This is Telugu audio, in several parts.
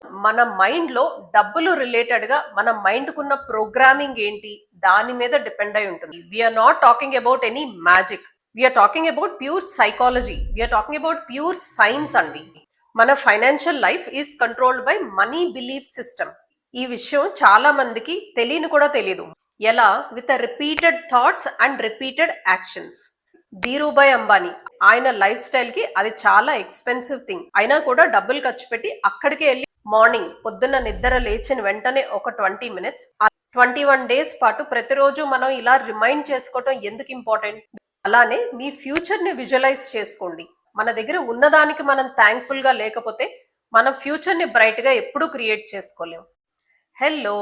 మన మైండ్ లో డబ్బులు రిలేటెడ్ గా మన మైండ్ కున్న ప్రోగ్రామింగ్ ఏంటి దాని మీద డిపెండ్ అయి ఉంటుంది. We're not talking about any magic, we're talking about pure psychology, we're talking about pure science అండి. మన financial life is controlled by money belief system. ఈ విషయం చాలా మందికి తెలియని కూడా తెలియదు. ఎలా? With repeated thoughts and repeated actions. Dhirubhai Ambani ఆయన లైఫ్ స్టైల్ కి అది చాలా ఎక్స్పెన్సివ్ థింగ్ అయినా కూడా డబ్బులు ఖర్చు పెట్టి అక్కడికి వెళ్ళి మార్నింగ్ పొద్దున్న నిద్ర లేచిన వెంటనే ఒక 20 minutes 21 days పాటు ప్రతిరోజు మనం ఇలా రిమైండ్ చేసుకోవటం ఎందుకు ఇంపార్టెంట్? అలానే మీ ఫ్యూచర్ ని విజువలైజ్ చేసుకోండి. మన దగ్గర ఉన్నదానికి మనం థ్యాంక్ఫుల్ గా లేకపోతే మన ఫ్యూచర్ ని బ్రైట్ గా ఎప్పుడూ క్రియేట్ చేసుకోలేం. హలో,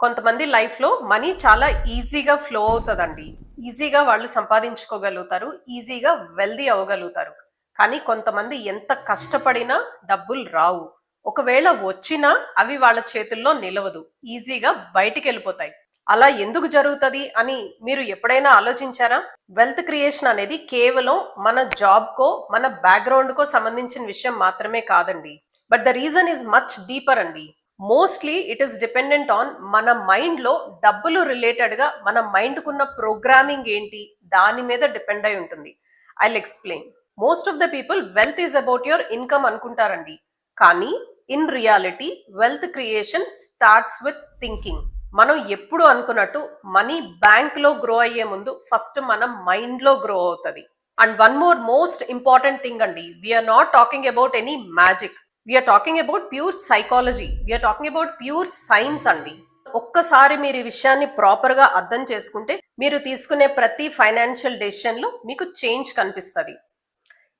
కొంతమంది లైఫ్ లో మనీ చాలా ఈజీగా ఫ్లో అవుతుందండి. ఈజీగా వాళ్ళు సంపాదించుకోగలుగుతారు, ఈజీగా వెల్దీ అవ్వగలుగుతారు. కానీ కొంతమంది ఎంత కష్టపడినా డబ్బులు రావు. ఒకవేళ వచ్చినా అవి వాళ్ళ చేతుల్లో నిలవదు, ఈజీగా బయటికి వెళ్ళిపోతాయి. అలా ఎందుకు జరుగుతుంది అని మీరు ఎప్పుడైనా ఆలోచించారా? వెల్త్ క్రియేషన్ అనేది కేవలం మన జాబ్ కో మన బ్యాక్గ్రౌండ్ కో సంబంధించిన విషయం మాత్రమే కాదండి. But the reason is much deeper అండి. Mostly it is dependent on మన మైండ్ లో డబ్బులు రిలేటెడ్ గా మన మైండ్ కున్న ప్రోగ్రామింగ్ ఏంటి దాని మీద డిపెండ్ అయి ఉంటుంది. I will explain. Most of the people wealth is about your income అనుకుంటారండి. కానీ in reality wealth creation starts with thinking. మనం ఎప్పుడు అనుకున్నట్టు మనీ బ్యాంక్ లో గ్రో అయ్యే ముందు ఫస్ట్ మన మైండ్ లో గ్రో అవుతుంది. And one most important thing అండి, we're not talking about any magic, we're talking about pure psychology, we're talking about pure science అండి. ఒక్కసారి మీరు ఈ విషయాన్ని ప్రాపర్ గా అర్థం చేసుకుంటే మీరు తీసుకునే ప్రతి ఫైనాన్షియల్ డెసిషన్ లో మీకు చేంజ్ కనిపిస్తుంది.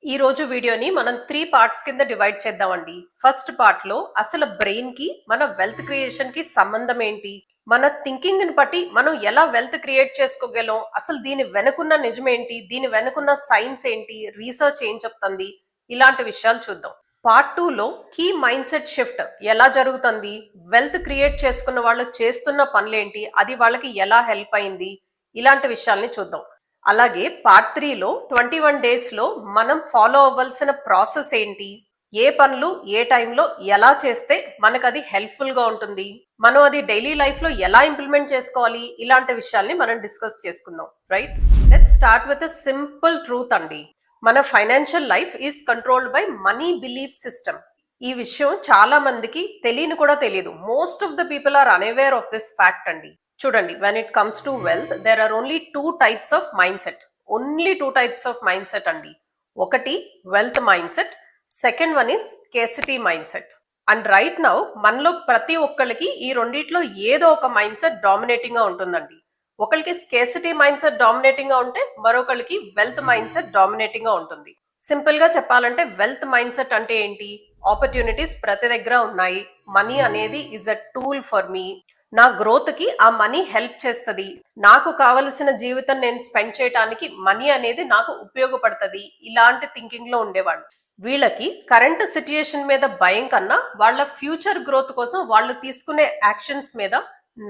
ఈ రోజు వీడియోని మనం 3 parts కింద డివైడ్ చేద్దామండి. ఫస్ట్ పార్ట్ లో అసలు బ్రెయిన్ కి మన వెల్త్ క్రియేషన్ కి సంబంధం ఏంటి, మన థింకింగ్ ని బట్టి మనం ఎలా వెల్త్ క్రియేట్ చేసుకోగలం, అసలు దీని వెనుకున్న నిజమేంటి, దీని వెనుకున్న సైన్స్ ఏంటి, రీసెర్చ్ ఏం చెప్తుంది, ఇలాంటి విషయాలు చూద్దాం. పార్ట్ 2 లో కీ మైండ్ సెట్ షిఫ్ట్ ఎలా జరుగుతుంది, వెల్త్ క్రియేట్ చేసుకున్న వాళ్ళు చేస్తున్న పనులేంటి, అది వాళ్ళకి ఎలా హెల్ప్ అయింది, ఇలాంటి విషయాల్ని చూద్దాం. అలాగే పార్ట్ 3 లో 21 days లో మనం ఫాలో అవ్వాల్సిన ప్రాసెస్ ఏంటి, ఏ పనులు ఏ టైంలో ఎలా చేస్తే మనకు అది హెల్ప్ఫుల్ గా ఉంటుంది, మనం అది డైలీ లైఫ్ లో ఎలా ఇంప్లిమెంట్ చేసుకోవాలి, ఇలాంటి విషయాల్ని మనం డిస్కస్ చేసుకుందాం. Right, let's start with a simple truth అండి. మన financial life is controlled by money belief system. ఈ విషయం చాలా మందికి తెలియని కూడా తెలియదు. Most of the people are unaware of this fact అండి. చూడండి, when it comes to wealth there are only 2 types of mindset. Only 2 types of mindset అండి. ఒకటి wealth mindset, second one is scarcity mindset. And right now మనలో ప్రతి ఒక్కరికి ఈ రెండిట్లో ఏదో ఒక మైండ్ సెట్ డామినేటింగ్ గా ఉంటుందండి. ఒకరికి స్కేర్సిటీ మైండ్ సెట్ డామినేటింగ్ గా ఉంటే మరొకరికి వెల్త్ మైండ్ సెట్ డామినేటింగ్ గా ఉంటుంది. సింపుల్ గా చెప్పాలంటే వెల్త్ మైండ్ సెట్ అంటే ఏంటి? ఆపర్చునిటీస్ ప్రతి దగ్గర ఉన్నాయి, మనీ అనేది is a tool for me, నా గ్రోత్ కి ఆ మనీ హెల్ప్ చేస్తుంది, నాకు కావలసిన జీవితం నేను స్పెండ్ చేయడానికి మనీ అనేది నాకు ఉపయోగపడుతుంది, ఇలాంటి థింకింగ్ లో ఉండేవాళ్ళు. వీళ్ళకి కరెంట్ సిచ్యుయేషన్ మీద భయం కన్నా వాళ్ళ ఫ్యూచర్ గ్రోత్ కోసం వాళ్ళు తీసుకునే యాక్షన్స్ మీద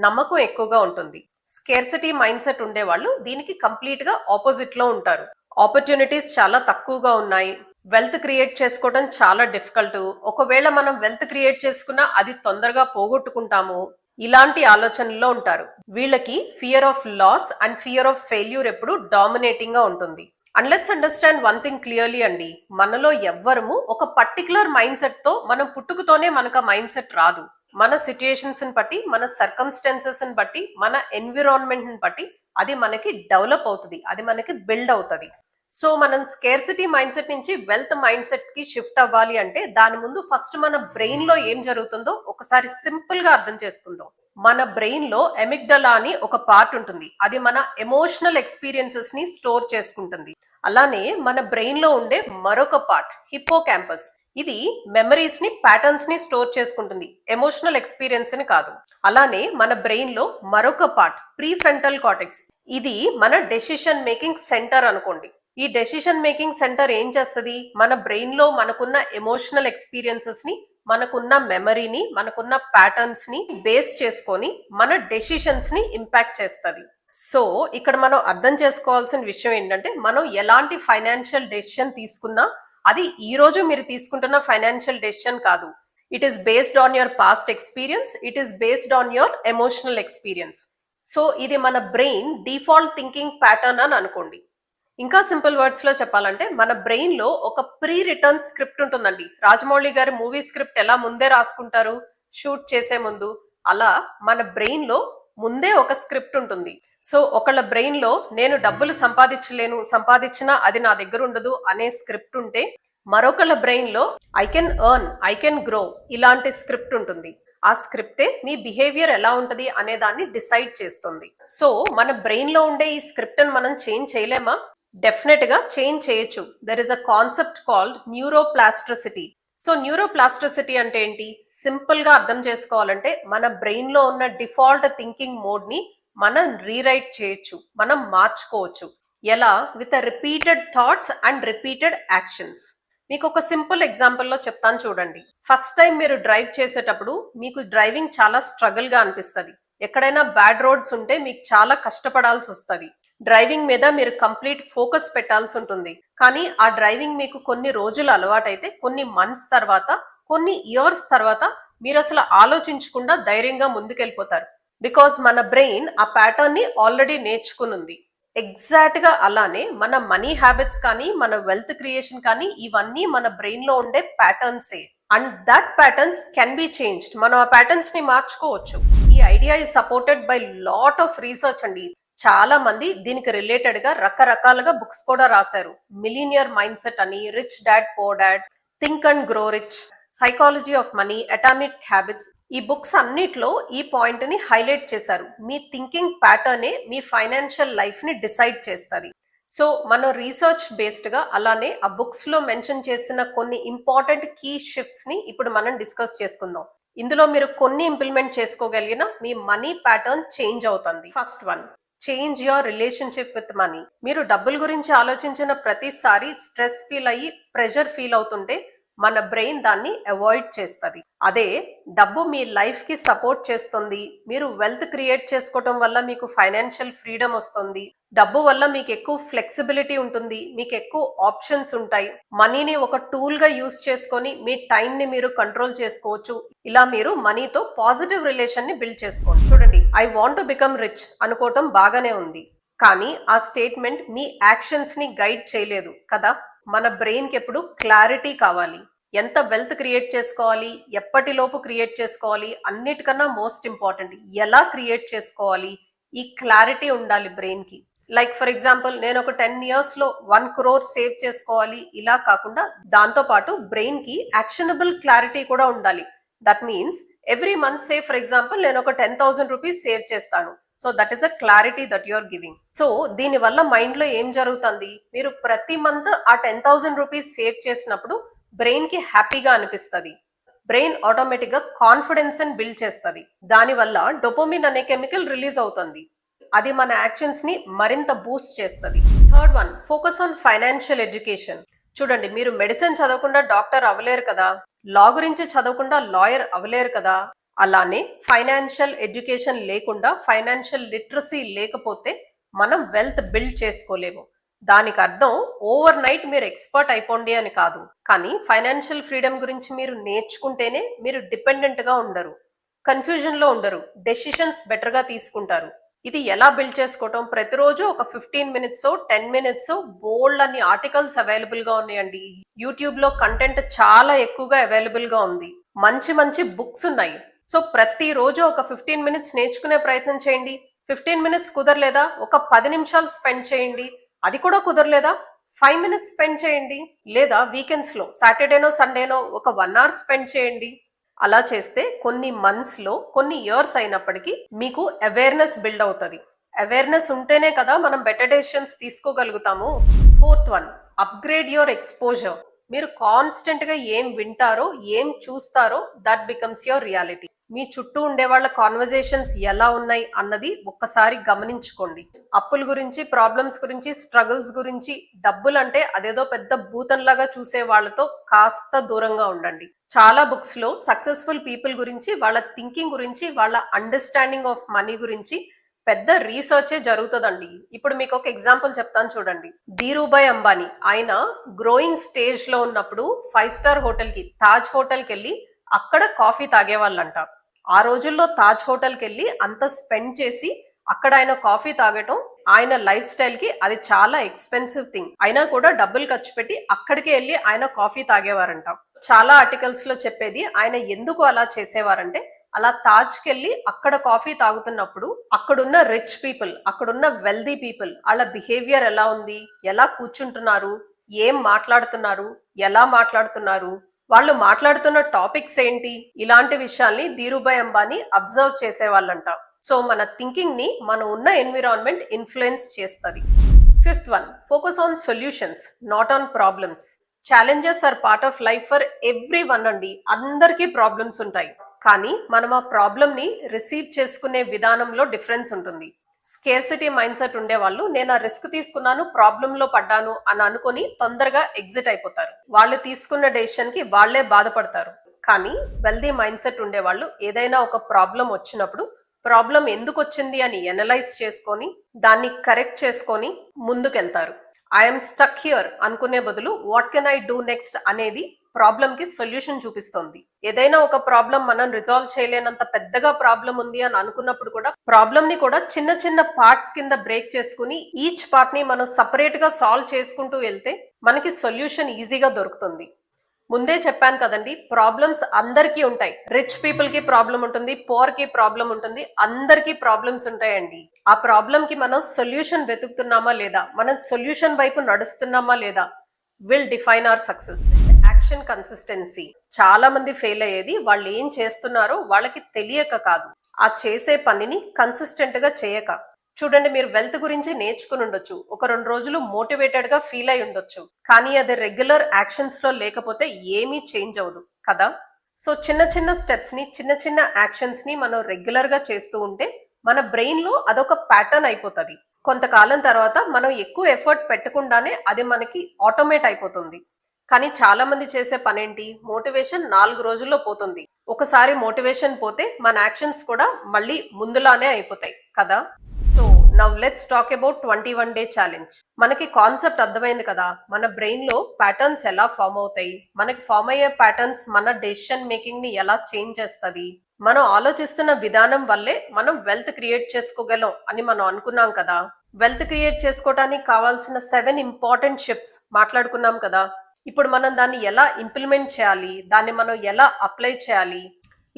నమ్మకం ఎక్కువగా ఉంటుంది. స్కేర్సిటీ మైండ్ సెట్ ఉండేవాళ్ళు దీనికి కంప్లీట్ గా ఆపోజిట్ లో ఉంటారు. ఆపర్చునిటీస్ చాలా తక్కువగా ఉన్నాయి, వెల్త్ క్రియేట్ చేసుకోవడం చాలా డిఫికల్ట్, ఒకవేళ మనం వెల్త్ క్రియేట్ చేసుకున్నా అది తొందరగా పోగొట్టుకుంటాము, ఇలాంటి ఆలోచనలో ఉంటారు. వీళ్ళకి fear of loss and fear of failure ఎప్పుడు డామినేటింగ్ గా ఉంటుంది. And let's understand one thing clearly అండి, మనలో ఎవ్వరము ఒక పర్టికులర్ మైండ్ సెట్ తో మనం పుట్టుకతోనే మనకు ఆ మైండ్ సెట్ రాదు. మన సిచ్యుయేషన్స్ ని బట్టి, మన సర్కమ్స్టాన్సెస్ ని బట్టి, మన ఎన్విరాన్మెంట్ ని బట్టి అది మనకి డెవలప్ అవుతుంది, అది మనకి బిల్డ్ అవుతుంది. సో మనం స్కేర్సిటీ మైండ్ సెట్ నుంచి వెల్త్ మైండ్ సెట్ కి షిఫ్ట్ అవ్వాలి అంటే దాని ముందు ఫస్ట్ మన బ్రెయిన్ లో ఏం జరుగుతుందో ఒకసారి సింపుల్ గా అర్థం చేసుకుందాం. మన బ్రెయిన్ లో ఎమిగ్డలా అని ఒక పార్ట్ ఉంటుంది, అది మన ఎమోషనల్ ఎక్స్పీరియన్సెస్ ని స్టోర్ చేసుకుంటుంది. అలానే మన బ్రెయిన్ లో ఉండే మరొక పార్ట్ హిప్పోకాంపస్, ఇది మెమరీస్ ని, ప్యాటర్న్స్ ని స్టోర్ చేసుకుంటుంది, ఎమోషనల్ ఎక్స్పీరియన్స్ ని కాదు. అలానే మన బ్రెయిన్ లో మరొక పార్ట్ ప్రీఫ్రంటల్ కార్టెక్స్, ఇది మన డెసిషన్ మేకింగ్ సెంటర్ అనుకోండి. ఈ డెసిషన్ మేకింగ్ సెంటర్ ఏం చేస్తుంది? మన బ్రెయిన్ లో మనకున్న ఎమోషనల్ ఎక్స్పీరియన్సెస్ ని, మనకున్న మెమరీని, మనకున్న ప్యాటర్న్స్ ని బేస్ చేసుకొని మన డెసిషన్స్ ని ఇంపాక్ట్ చేస్తుంది. సో ఇక్కడ మనం అర్థం చేసుకోవాల్సిన విషయం ఏంటంటే, మనం ఎలాంటి ఫైనాన్షియల్ డెసిషన్ తీసుకున్నా అది ఈ రోజు మీరు తీసుకుంటున్న ఫైనాన్షియల్ డెసిషన్ కాదు, it is based on your past experience, it is based on your emotional experience. So ఇది మన బ్రెయిన్ డిఫాల్ట్ థింకింగ్ ప్యాటర్న్ అని అనుకోండి. ఇంకా సింపుల్ వర్డ్స్ లో చెప్పాలంటే మన బ్రెయిన్ లో ఒక ప్రీ రిటర్న్ స్క్రిప్ట్ ఉంటుందండి. రాజమౌళి గారి మూవీ స్క్రిప్ట్ ఎలా ముందే రాసుకుంటారు షూట్ చేసే ముందు, అలా మన బ్రెయిన్ లో ముందే ఒక స్క్రిప్ట్ ఉంటుంది. సో ఒకళ్ళ బ్రెయిన్ లో నేను డబ్బులు సంపాదించలేను, సంపాదించినా అది నా దగ్గర ఉండదు అనే స్క్రిప్ట్ ఉంటే, మరొకళ్ళ బ్రెయిన్ లో I can earn, I can grow ఇలాంటి స్క్రిప్ట్ ఉంటుంది. ఆ స్క్రిప్టే మీ బిహేవియర్ ఎలా ఉంటది అనే దాన్ని డిసైడ్ చేస్తుంది. సో మన బ్రెయిన్ లో ఉండే ఈ స్క్రిప్ట్ ని మనం చేంజ్ చేయలేమా? డెఫినెట్ గా చేంజ్ చేయొచ్చు. There is a concept called neuroplasticity. So neuroplasticity అంటే ఏంటి? సింపుల్ గా అర్థం చేసుకోవాలంటే మన బ్రెయిన్ లో ఉన్న డిఫాల్ట్ థింకింగ్ మోడ్ ని మనం రీరైట్ చేయొచ్చు, మనం మార్చుకోవచ్చు. ఎలా? With repeated thoughts and repeated actions. మీకు ఒక సింపుల్ ఎగ్జాంపుల్ లో చెప్తాను చూడండి. ఫస్ట్ టైం మీరు డ్రైవ్ చేసేటప్పుడు మీకు డ్రైవింగ్ చాలా స్ట్రగుల్ గా అనిపిస్తుంది. ఎక్కడైనా బ్యాడ్ రోడ్స్ ఉంటే మీకు చాలా కష్టపడాల్సి వస్తుంది. డ్రైవింగ్ మీద మీరు కంప్లీట్ ఫోకస్ పెట్టాల్సి ఉంటుంది. కానీ ఆ డ్రైవింగ్ మీకు కొన్ని రోజులు అలవాటైతే, కొన్ని మంత్స్ తర్వాత, కొన్ని ఇయర్స్ తర్వాత మీరు అసలు ఆలోచించకుండా ధైర్యంగా ముందుకెళ్ళిపోతారు. బికాస్ మన బ్రెయిన్ ఆ ప్యాటర్న్ ని ఆల్రెడీ నేర్చుకునుంది. ఎగ్జాక్ట్ గా అలానే మన మనీ హ్యాబిట్స్ కానీ, మన వెల్త్ క్రియేషన్ కానీ, ఇవన్నీ మన బ్రెయిన్ లో ఉండే ప్యాటర్న్సే. And that patterns can be changed. మనం ఆ ప్యాటర్న్స్ ని మార్చుకోవచ్చు. ఈ idea is supported by lot of research అండి. చాలా మంది దీనికి రిలేటెడ్ గా రకరకాలుగా బుక్స్ కూడా రాశారు. మిలీనియర్ మైండ్ సెట్ అని, rich dad poor dad, think and grow rich, psychology of money, atomic habits. ఈ బుక్స్ అన్నిట్లో ఈ పాయింట్ ని హైలైట్ చేశారు. మీ థింకింగ్ ప్యాటర్నే మీ ఫైనాన్షియల్ లైఫ్ ని డిసైడ్ చేస్తుంది. సో మనం రీసెర్చ్ బేస్డ్ గా అలానే ఆ బుక్స్ లో మెన్షన్ చేసిన కొన్ని ఇంపార్టెంట్ కీ షిఫ్ట్స్ ని ఇప్పుడు మనం డిస్కస్ చేసుకుందాం. ఇందులో మీరు కొన్ని ఇంప్లిమెంట్ చేసుకోగలిగిన మీ మనీ ప్యాటర్న్ చేంజ్ అవుతుంది. First one, change your relationship with money. మీరు డబ్బుల గురించి ఆలోచించిన ప్రతిసారి స్ట్రెస్ ఫీల్ అయ్యి ప్రెషర్ ఫీల్ అవుతుంటే మన బ్రెయిన్ దాన్ని అవాయిడ్ చేస్తుంది. అదే డబ్బు మీ లైఫ్ కి సపోర్ట్ చేస్తుంది. మీరు వెల్త్ క్రియేట్ చేసుకోవటం వల్ల మీకు ఫైనాన్షియల్ ఫ్రీడమ్ వస్తుంది. డబ్బు వల్ల మీకు ఎక్కువ ఫ్లెక్సిబిలిటీ ఉంటుంది, మీకు ఎక్కువ ఆప్షన్స్ ఉంటాయి. మనీని ఒక టూల్ గా యూస్ చేసుకొని మీ టైం ని మీరు కంట్రోల్ చేసుకోవచ్చు. ఇలా మీరు మనీతో పాజిటివ్ రిలేషన్ ని బిల్డ్ చేసుకోండి. చూడండి, I want to become rich అనుకోవటం బాగానే ఉంది, కానీ ఆ స్టేట్మెంట్ మీ యాక్షన్స్ ని గైడ్ చేయలేదు కదా. మన బ్రెయిన్ కి ఎప్పుడు క్లారిటీ కావాలి. ఎంత వెల్త్ క్రియేట్ చేసుకోవాలి, ఎప్పటిలోపు క్రియేట్ చేసుకోవాలి, అన్నిటికన్నా మోస్ట్ ఇంపార్టెంట్ ఎలా క్రియేట్ చేసుకోవాలి, ఈ క్లారిటీ ఉండాలి బ్రెయిన్ కి. లైక్ ఫర్ ఎగ్జాంపుల్, నేను ఒక 10 years లో 1 crore సేవ్ చేసుకోవాలి, ఇలా కాకుండా దాంతో పాటు బ్రెయిన్ కి యాక్షనబుల్ క్లారిటీ కూడా ఉండాలి. That means every month say for example నేను ఒక 10,000 rupees సేవ్ చేస్తాను. So that is a clarity that you are giving. So దీని వల్ల మైండ్ లో ఏం జరుగుతుంది? మీరు ప్రతి మంత్ ఆ 10,000 rupees సేవ్ చేసినప్పుడు బ్రెయిన్ కి హ్యాపీగా అనిపిస్తుంది. బ్రెయిన్ ఆటోమేటిక్ గా కాన్ఫిడెన్స్ ని బిల్డ్ చేస్తుంది. దానివల్ల డోపమిన్ అనే కెమికల్ రిలీజ్ అవుతుంది. అది మన యాక్షన్స్ ని మరింత బూస్ట్ చేస్తుంది. Third one, focus on financial education. చూడండి, మీరు మెడిసిన్ చదవకుండా డాక్టర్ అవ్వలేరు కదా, లా గురించి చదవకుండా లాయర్ అవ్వలేరు కదా. అలానే ఫైనాన్షియల్ ఎడ్యుకేషన్ లేకుండా, ఫైనాన్షియల్ లిటరసీ లేకపోతే మనం వెల్త్ బిల్డ్ చేసుకోలేము. దానికి అర్థం ఓవర్ నైట్ మీరు ఎక్స్పర్ట్ అయిపోండి అని కాదు. కానీ ఫైనాన్షియల్ ఫ్రీడమ్ గురించి మీరు నేర్చుకుంటేనే మీరు డిపెండెంట్ గా ఉండరు, కన్ఫ్యూజన్ లో ఉండరు, డెసిషన్స్ బెటర్ గా తీసుకుంటారు. ఇది ఎలా బిల్డ్ చేసుకోవటం? ప్రతిరోజు ఒక 15 minutes 10 minutes బోల్డ్ అన్ని ఆర్టికల్స్ అవైలబుల్ గా ఉన్నాయండి. యూట్యూబ్ లో కంటెంట్ చాలా ఎక్కువగా అవైలబుల్ గా ఉంది. మంచి మంచి బుక్స్ ఉన్నాయి. సో ప్రతిరోజు ఒక 15 minutes నేర్చుకునే ప్రయత్నం చేయండి. 15 minutes కుదరలేదా ఒక 10 నిమిషాలు స్పెండ్ చేయండి. అది కూడా కుదరలేదా 5 minutes స్పెండ్ చేయండి. లేదా వీకెండ్స్ లో సాటర్డేనో సండేనో ఒక 1 hour స్పెండ్ చేయండి. అలా చేస్తే కొన్ని మంత్స్ లో, కొన్ని ఇయర్స్ అయినప్పటికీ మీకు అవేర్నెస్ బిల్డ్ అవుతుంది. అవేర్నెస్ ఉంటేనే కదా మనం బెటర్ డెసిషన్స్ తీసుకోగలుగుతాము. Fourth one, upgrade your exposure. మీరు కాన్స్టెంట్ గా ఏం వింటారో, ఏం చూస్తారో దట్ బికమ్స్ యువర్ రియాలిటీ. మీ చుట్టూ ఉండే వాళ్ళ కాన్వర్జేషన్స్ ఎలా ఉన్నాయి అన్నది ఒక్కసారి గమనించుకోండి. అప్పుల గురించి, ప్రాబ్లమ్స్ గురించి, స్ట్రగుల్స్ గురించి, డబ్బులు అంటే అదేదో పెద్ద భూతంలాగా చూసే వాళ్ళతో కాస్త దూరంగా ఉండండి. చాలా బుక్స్ లో సక్సెస్ఫుల్ పీపుల్ గురించి, వాళ్ళ థింకింగ్ గురించి, వాళ్ళ అండర్స్టాండింగ్ ఆఫ్ మనీ గురించి పెద్ద రీసెర్చే జరుగుతుందండి. ఇప్పుడు మీకు ఒక ఎగ్జాంపుల్ చెప్తాను చూడండి. ధీరుభాయ్ అంబానీ, ఆయన గ్రోయింగ్ స్టేజ్ లో ఉన్నప్పుడు 5 star హోటల్ కి, తాజ్ హోటల్ కి వెళ్ళి అక్కడ కాఫీ తాగేవాళ్ళంట. ఆ రోజుల్లో తాజ్ హోటల్కి వెళ్ళి అంత స్పెండ్ చేసి అక్కడ ఆయన కాఫీ తాగటం ఆయన లైఫ్ స్టైల్ కి అది చాలా ఎక్స్పెన్సివ్ థింగ్ అయినా కూడా డబ్బులు ఖర్చు పెట్టి అక్కడికి వెళ్ళి ఆయన కాఫీ తాగేవారంట. చాలా ఆర్టికల్స్ లో చెప్పేది ఆయన ఎందుకు అలా చేసేవారంటే, అలా తాజ్కి వెళ్ళి అక్కడ కాఫీ తాగుతున్నప్పుడు అక్కడున్న రిచ్ పీపుల్, అక్కడున్న వెల్దీ పీపుల్ వాళ్ళ బిహేవియర్ ఎలా ఉంది, ఎలా కూర్చుంటున్నారు, ఏం మాట్లాడుతున్నారు, ఎలా మాట్లాడుతున్నారు, వాళ్ళు మాట్లాడుతున్న టాపిక్స్ ఏంటి, ఇలాంటి విషయాల్ని ధీరుభాయ్ అంబానీ అబ్జర్వ్ చేసేవాళ్ళంట. సో మన థింకింగ్ ని మనం ఉన్న ఎన్విరాన్మెంట్ ఇన్ఫ్లుయెన్స్ చేస్తుంది. Fifth one, focus on solutions not on problems. Challenges are part of life for everyone అండి. అందరికీ ప్రాబ్లమ్స్ ఉంటాయి, కానీ మనం ఆ ప్రాబ్లమ్ ని రిసీవ్ చేసుకునే విధానంలో డిఫరెన్స్ ఉంటుంది. స్కేర్సిటీ మైండ్ సెట్ ఉండే వాళ్ళు నేను ఆ రిస్క్ తీసుకున్నాను, ప్రాబ్లమ్ లో పడ్డాను అని అనుకుని తొందరగా ఎగ్జిట్ అయిపోతారు. వాళ్ళు తీసుకున్న డెసిషన్ కి వాళ్లే బాధపడతారు. కానీ వెల్దీ మైండ్ సెట్ ఉండే వాళ్ళు ఏదైనా ఒక ప్రాబ్లం వచ్చినప్పుడు ప్రాబ్లం ఎందుకు వచ్చింది అని ఎనలైజ్ చేసుకొని దాన్ని కరెక్ట్ చేసుకొని ముందుకెళ్తారు. ఐఎమ్ స్టక్ హియర్ అనుకునే బదులు what can I do next అనేది ప్రాబ్లం కి సొల్యూషన్ చూపిస్తోంది. ఏదైనా ఒక ప్రాబ్లం మనం రిజాల్వ్ చేయలేనంత పెద్దగా ప్రాబ్లం ఉంది అని అనుకున్నప్పుడు కూడా ప్రాబ్లం ని కూడా చిన్న చిన్న పార్ట్స్ కింద బ్రేక్ చేసుకుని ఈచ్ పార్ట్ ని మనం సపరేట్ గా సాల్వ్ చేసుకుంటూ వెళ్తే మనకి సొల్యూషన్ ఈజీగా దొరుకుతుంది. ముందే చెప్పాను కదండి, ప్రాబ్లమ్స్ అందరికీ ఉంటాయి. రిచ్ పీపుల్ కి ప్రాబ్లం ఉంటుంది, పోర్ కి ప్రాబ్లం ఉంటుంది, అందరికీ ప్రాబ్లమ్స్ ఉంటాయండి. ఆ ప్రాబ్లం కి మనం సొల్యూషన్ వెతుకుతున్నామా లేదా, మనం సొల్యూషన్ వైపు నడుస్తున్నామా లేదా will define our success. Action consistency. చాలా మంది ఫెయిల్ అయ్యేది వాళ్ళు ఏం చేస్తున్నారో వాళ్ళకి తెలియక కాదు, ఆ చేసే పనిని కన్సిస్టెంట్ గా చేయక. చూడండి, మీరు వెల్త్ గురించి నేర్చుకుని ఉండొచ్చు, ఒక 2 రోజులు మోటివేటెడ్ గా ఫీల్ అయి ఉండొచ్చు, కానీ అది రెగ్యులర్ యాక్షన్స్ లో లేకపోతే ఏమీ చేంజ్ అవ్వదు కదా. సో చిన్న చిన్న స్టెప్స్ ని, చిన్న చిన్న యాక్షన్స్ ని మనం రెగ్యులర్ గా చేస్తూ ఉంటే మన బ్రెయిన్ లో అదొక ప్యాటర్న్ అయిపోతుంది. కొంతకాలం తర్వాత మనం ఎక్కువ ఎఫర్ట్ పెట్టకుండానే అది మనకి ఆటోమేట్ అయిపోతుంది. కానీ చాలా మంది చేసే పనేంటి, మోటివేషన్ 4 రోజుల్లో పోతుంది. ఒకసారి మోటివేషన్ పోతే మన యాక్షన్స్ కూడా మళ్ళీ ముందులానే అయిపోతాయి కదా. So now let's talk about 21 day challenge. మనకి కాన్సెప్ట్ అర్థమైంది కదా, మన బ్రెయిన్ లో ప్యాటర్న్స్ ఎలా ఫామ్ అవుతాయి, మనకి ఫామ్ అయ్యే ప్యాటర్న్స్ మన డెసిషన్ మేకింగ్ ని ఎలా చేంజ్ చేస్తుంది, మనం ఆలోచిస్తున్న విధానం వల్లే మనం వెల్త్ క్రియేట్ చేసుకోగలం అని మనం అనుకున్నాం కదా. వెల్త్ క్రియేట్ చేసుకోవడానికి కావాల్సిన 7 ఇంపార్టెంట్ షిప్స్ మాట్లాడుకున్నాం కదా. ఇప్పుడు మనం దాన్ని ఎలా ఇంప్లిమెంట్ చేయాలి, దాన్ని మనం ఎలా అప్లై చేయాలి,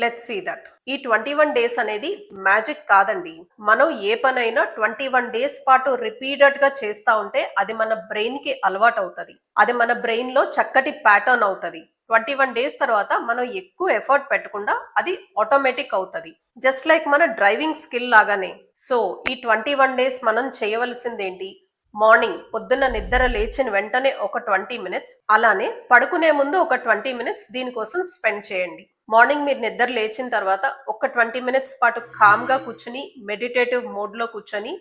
లెట్స్ సీ దట్. ఈ 21 డేస్ అనేది మ్యాజిక్ కాదండి. మనం ఏ పనైనా 21 డేస్ పాటు రిపీటెడ్ గా చేస్తా ఉంటే అది మన బ్రెయిన్ కి అలవాటు అవుతుంది, అది మన బ్రెయిన్ లో చక్కటి ప్యాటర్న్ అవుతుంది. 21 డేస్ తర్వాత మనం ఎక్కువ ఎఫర్ట్ పెట్టకుండా అది ఆటోమేటిక్ అవుతుంది. జస్ట్ లైక్ మన డ్రైవింగ్ స్కిల్ లాగానే. సో ఈ 21 డేస్ మనం చేయవలసింది ఏంటి, మార్నింగ్ పొద్దున్న నిద్ర లేచిన వెంటనే ఒక 20 మినిట్స్, అలానే పడుకునే ముందు ఒక 20 మినిట్స్ దీనికోసం స్పెండ్ చేయండి. మార్నింగ్ మీరు నిద్ర లేచిన తర్వాత ఒక 20 మినిట్స్ పాటు కామ్ గా కూర్చుని మెడిటేటివ్ మోడ్ లో కూర్చొని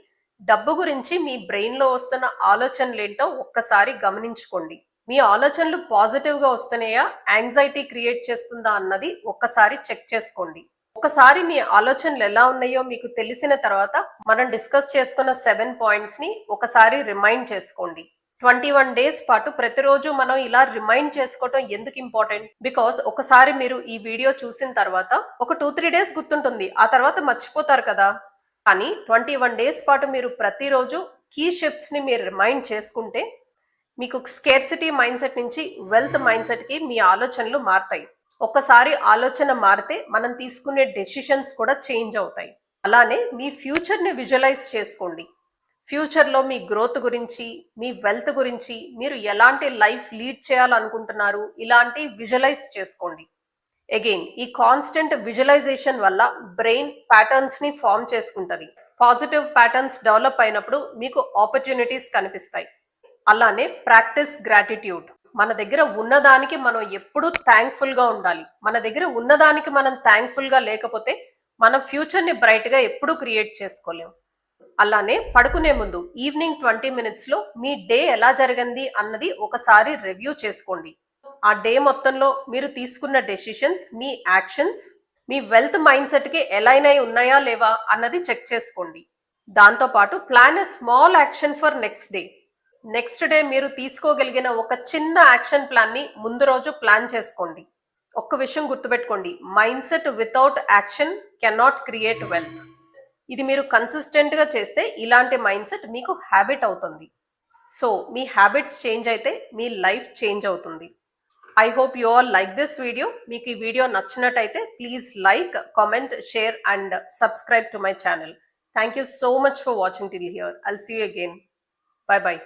డబ్బు గురించి మీ బ్రెయిన్ లో వస్తున్న ఆలోచనలు ఏంటో ఒక్కసారి గమనించుకోండి. మీ ఆలోచనలు పాజిటివ్ గా వస్తున్నాయా, యాంగ్జైటీ క్రియేట్ చేస్తుందా అన్నది ఒక్కసారి చెక్ చేసుకోండి. ఒకసారి మీ ఆలోచనలు ఎలా ఉన్నాయో మీకు తెలిసిన తర్వాత మనం డిస్కస్ చేసుకున్న 7 పాయింట్స్ ని ఒకసారి రిమైండ్ చేసుకోండి. 21 డేస్ పాటు ప్రతిరోజు మనం ఇలా రిమైండ్ చేసుకోవటం ఎందుకు ఇంపార్టెంట్, బికాస్ ఒకసారి మీరు ఈ వీడియో చూసిన తర్వాత ఒక 2-3 డేస్ గుర్తుంటుంది, ఆ తర్వాత మర్చిపోతారు కదా. కానీ 21 డేస్ పాటు మీరు ప్రతిరోజు కీ షిఫ్ట్స్ ని మీరు రిమైండ్ చేసుకుంటే మీకు స్కేర్సిటీ మైండ్ సెట్ నుంచి వెల్త్ మైండ్ సెట్ కి మీ ఆలోచనలు మారుతాయి. ఒక్కసారి ఆలోచన మారితే మనం తీసుకునే డెసిషన్స్ కూడా చేంజ్ అవుతాయి. అలానే మీ ఫ్యూచర్ ని విజువలైజ్ చేసుకోండి. ఫ్యూచర్ లో మీ గ్రోత్ గురించి, మీ వెల్త్ గురించి, మీరు ఎలాంటి లైఫ్ లీడ్ చేయాలనుకుంటున్నారు, ఇలాంటి విజువలైజ్ చేసుకోండి. అగైన్ ఈ కాన్స్టెంట్ విజువలైజేషన్ వల్ల బ్రెయిన్ ప్యాటర్న్స్ ని ఫామ్ చేసుకుంటది. పాజిటివ్ ప్యాటర్న్స్ డెవలప్ అయినప్పుడు మీకు ఆపర్చునిటీస్ కనిపిస్తాయి. అలానే ప్రాక్టీస్ గ్రాటిట్యూడ్. మన దగ్గర ఉన్నదానికి మనం ఎప్పుడూ థ్యాంక్ఫుల్ గా ఉండాలి. మన దగ్గర ఉన్నదానికి మనం థ్యాంక్ఫుల్ గా లేకపోతే మన ఫ్యూచర్ ని బ్రైట్ గా ఎప్పుడూ క్రియేట్ చేసుకోలేము. అలానే పడుకునే ముందు ఈవినింగ్ 20 మినిట్స్ లో మీ డే ఎలా జరిగింది అన్నది ఒకసారి రివ్యూ చేసుకోండి. ఆ డే మొత్తంలో మీరు తీసుకున్న డెసిషన్స్, మీ యాక్షన్స్, మీ వెల్త్ మైండ్ సెట్ కి ఎలైన్ అయి ఉన్నాయా లేవా అన్నది చెక్ చేసుకోండి. దాంతో పాటు plan a small action for next day. Next day మీరు తీసుకోగలిగిన ఒక చిన్న యాక్షన్ ప్లాన్ ని ముందు రోజు ప్లాన్ చేసుకోండి. ఒక్క విషయం గుర్తుపెట్టుకోండి, mind set without action cannot create wealth. ఇది మీరు కన్సిస్టెంట్ గా చేస్తే ఇలాంటి మైండ్ సెట్ మీకు హ్యాబిట్ అవుతుంది. సో మీ హ్యాబిట్స్ చేంజ్ అయితే మీ లైఫ్ చేంజ్ అవుతుంది. I hope you all like this video. మీకు ఈ వీడియో నచ్చినట్టయితే please like, comment, share and subscribe to my channel. Thank you so much for watching till here. I'll see you again. Bye bye.